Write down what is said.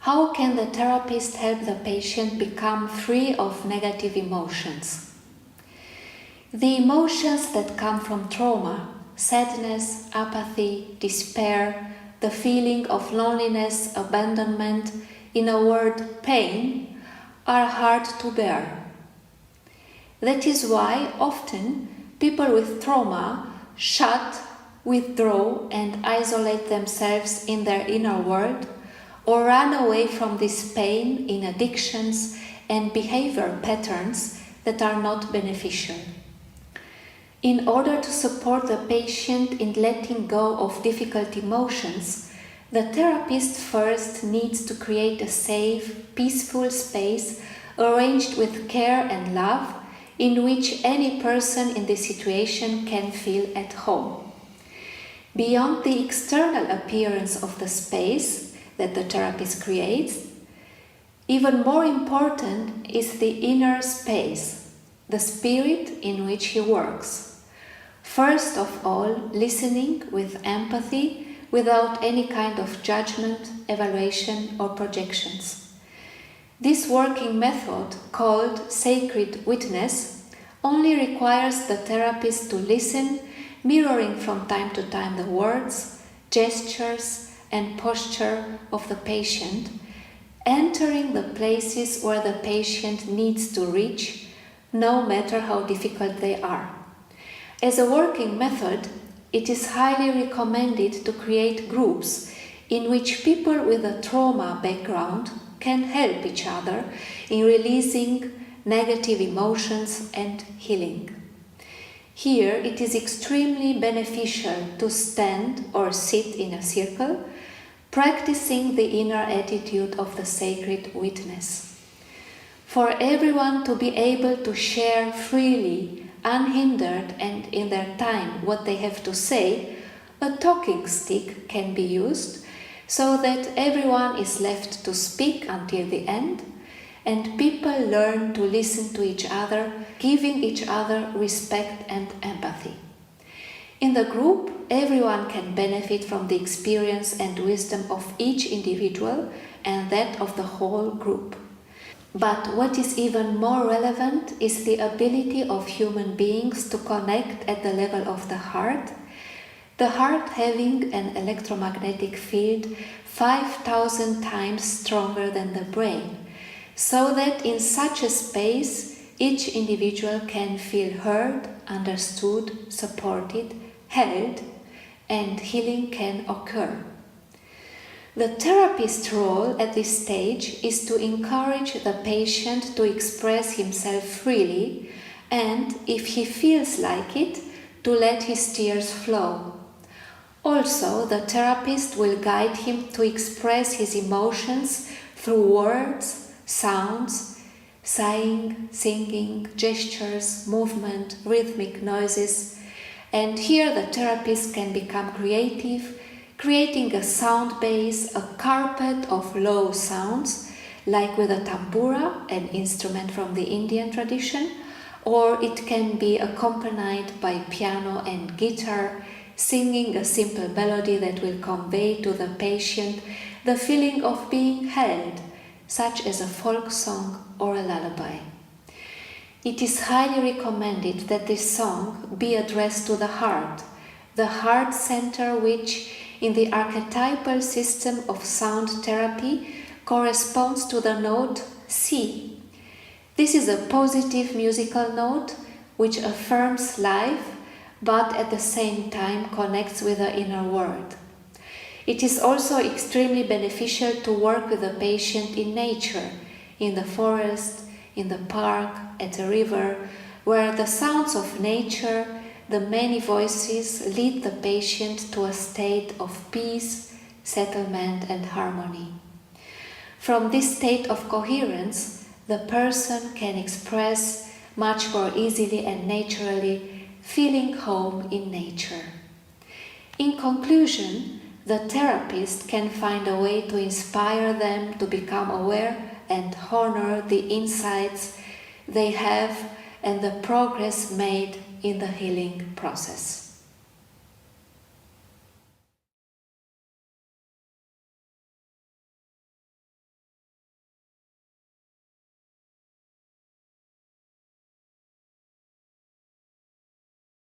How can the therapist help the patient become free of negative emotions? The emotions that come from trauma, sadness, apathy, despair, the feeling of loneliness, abandonment, in a word, pain, are hard to bear. That is why often people with trauma shut, withdraw, and isolate themselves in their inner world, or run away from this pain in addictions and behavior patterns that are not beneficial. In order to support the patient in letting go of difficult emotions, the therapist first needs to create a safe, peaceful space arranged with care and love in which any person in the situation can feel at home. Beyond the external appearance of the space that the therapist creates, even more important is the inner space, the spirit in which he works. First of all, listening with empathy without any kind of judgment, evaluation, or projections. This working method, called sacred witness, only requires the therapist to listen, mirroring from time to time the words, gestures, and posture of the patient, entering the places where the patient needs to reach, no matter how difficult they are. As a working method, it is highly recommended to create groups in which people with a trauma background can help each other in releasing negative emotions and healing. Here, it is extremely beneficial to stand or sit in a circle, practicing the inner attitude of the sacred witness. For everyone to be able to share freely, unhindered, and in their time what they have to say, a talking stick can be used so that everyone is left to speak until the end, and people learn to listen to each other, giving each other respect and empathy. In the group, everyone can benefit from the experience and wisdom of each individual and that of the whole group. But what is even more relevant is the ability of human beings to connect at the level of the heart having an electromagnetic field 5,000 times stronger than the brain, so that in such a space each individual can feel heard, understood, supported, held, and healing can occur. The therapist's role at this stage is to encourage the patient to express himself freely and, if he feels like it, to let his tears flow. Also, the therapist will guide him to express his emotions through words, sounds, sighing, singing, gestures, movement, rhythmic noises, and here the therapist can become creative, creating a sound base, a carpet of low sounds, like with a tambura, an instrument from the Indian tradition, or it can be accompanied by piano and guitar, singing a simple melody that will convey to the patient the feeling of being held, such as a folk song or a lullaby. It is highly recommended that this song be addressed to the heart center which, in the archetypal system of sound therapy, corresponds to the note C. This is a positive musical note which affirms life, but at the same time connects with the inner world. It is also extremely beneficial to work with the patient in nature, in the forest, in the park, at a river, where the sounds of nature, the many voices, lead the patient to a state of peace, settlement, and harmony. From this state of coherence, the person can express much more easily and naturally, feeling home in nature. In conclusion, the therapist can find a way to inspire them to become aware and honor the insights they have and the progress made in the healing process.